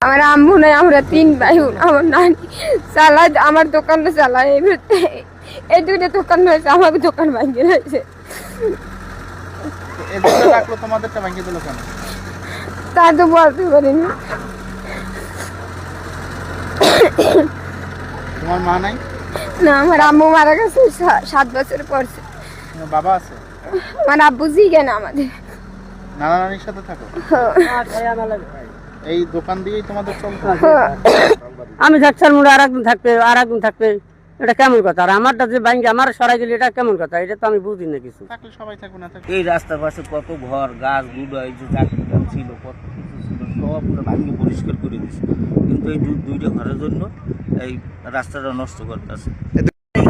আমার আম্মু নাই, আমরা 3 ভাই বোন। আমার নানি চালায়, আমার দোকানটা চালায়। এই দুইটা দোকান হয়েছে, আমার দোকান ভাঙিয়ে রয়েছে। তোমাদেরটা ভাঙিয়ে দিল কেন তা তো বলতে পারিনি। তোমার মা নাই? না, আমার আম্মু মারা গেছে 7 বছর পরছে। বাবা আছে? আমার আব্বু জিগে না আমাদের। নানা নানির সাথে থাকো? এই দোকান দিয়েই তোমাদের চলতো? আমি থাকতাম, আর একদিন থাকবে, এটা কেমন কথা? আর আমারটা যে ব্যাংকে আমার সরাই গেলে এটা কেমন কথা? এটা তো আমি বুঝি না কিছু। থাকলে সবাই থাকবে, না থাকলে এই রাস্তার পাশে কত ঘর, গাছ, গুঁড়ো, এই যে চাকরিটান ছিল, কত কিছু ছিল, সব পুরো ভাঙিয়ে পরিষ্কার করে দিচ্ছে। কিন্তু এই দুইটা ঘরের জন্য এই রাস্তাটা নষ্ট করতেছে।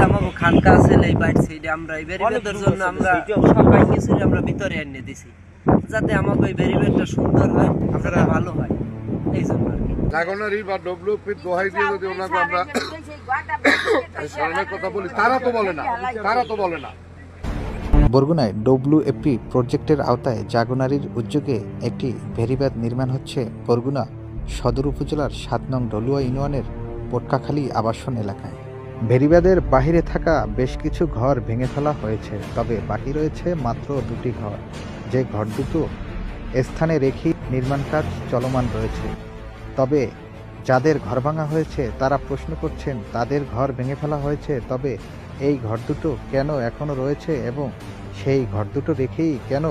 আমাকে খানকা আছে এই বাইট সাইডে, আমরা এই ব্যারিকেডের জন্য আমরা সব ভাঙিয়ে ছিল, আমরা ভিতরে এনে দিছি যাতে আমাকে এই ব্যারিকেডটা সুন্দর হয়, যাতে ভালো হয়, এই জন্য আর কি। জাগনারি বা ডব্লিউপির দোহাই দিয়ে যদি ওনাকে আমরা কথা বলি, তারা তো বলে না। বরগুনায় ডব্লিউএফপি প্রজেক্টের আওতায় জাগনারির উদ্যোগে একটি ভেরিবাঁধ নির্মাণ হচ্ছে বরগুনা সদর উপজেলার 7 নং ডলুয়া ইউনিয়নের পটকাখালী আবাসন এলাকায়। ভেরিবাঁধের বাহিরে থাকা বেশ কিছু ঘর ভেঙে ফেলা হয়েছে, তবে বাকি রয়েছে মাত্র 2টি ঘর, যে ঘর দুটো স্থানে রেখেই নির্মাণ কাজ চলমান রয়েছে। তবে যাদের ঘর ভাঙা হয়েছে তারা প্রশ্ন করছেন, তাদের ঘর ভেঙে ফেলা হয়েছে, তবে এই ঘর দুটো কেন এখনও রয়েছে এবং সেই ঘর দুটো রেখেই কেন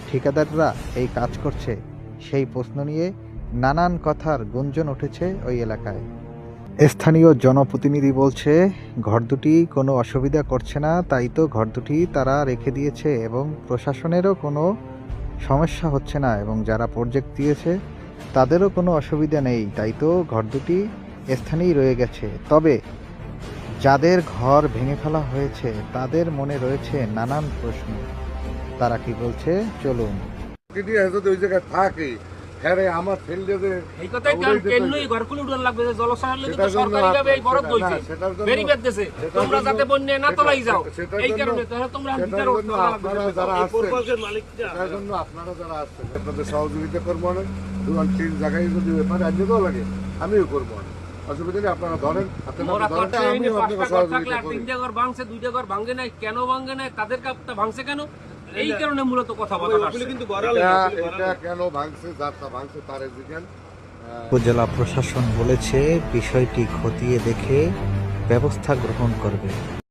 ঠিকাদাররা এই কাজ করছে, সেই প্রশ্ন নিয়ে নানান কথার গুঞ্জন উঠেছে ওই এলাকায়। স্থানীয় জনপ্রতিনিধি বলছে, ঘর দুটি কোনো অসুবিধা করছে না, তাই তো ঘর দুটি তারা রেখে দিয়েছে এবং প্রশাসনেরও কোনো সমস্যা হচ্ছে না, এবং যারা প্রজেক্ট দিয়েছে তাদেরও কোনো অসুবিধা নেই, তাই তো ঘর দুটি স্থানেই রয়ে গেছে। তবে যাদের ঘর ভেঙে ফেলা হয়েছে তাদের মনে রয়েছে নানান প্রশ্ন। তারা কি বলছে চলুন। ওই জায়গায় থাকে আমার এই কথাই কেনই ঘরগুলো উড়ান লাগবে, যে জলসার লাগি তো সরকারিভাবে এই বরাদ্দ হইছে, বেরিবেদ দেছে, তোমরা যাতে বন্যা না তলাই যাও, এই কারণে তাহলে তোমরা ভিতরে উঠতে লাগবে। যারা প্রকল্পের মালিকরা, তার জন্য আপনারা যারা আছেন আপনাদের সহযোগিতা করবো না। দুজন 3 জায়গায় যদি ব্যাপারে আনতেও লাগে আমিও করবো না, অসুবিধা নেই। আপনারা ধরেন, আমিও আপনাকে সহযোগিতা করি। 3টা ঘর ভাঙছে, 2টা ঘর ভাঙে নাই, কেন ভাঙে নাই, তাদের কাপটা ভাঙছে কেন, এই কারণে মূলত কথা বলা আসছে। এটা কেন ভাঙছে, যাত্রা ভাঙছে তার এদিকে উপজেলা প্রশাসন বলেছে বিষয়টি খতিয়ে দেখে ব্যবস্থা গ্রহণ করবে।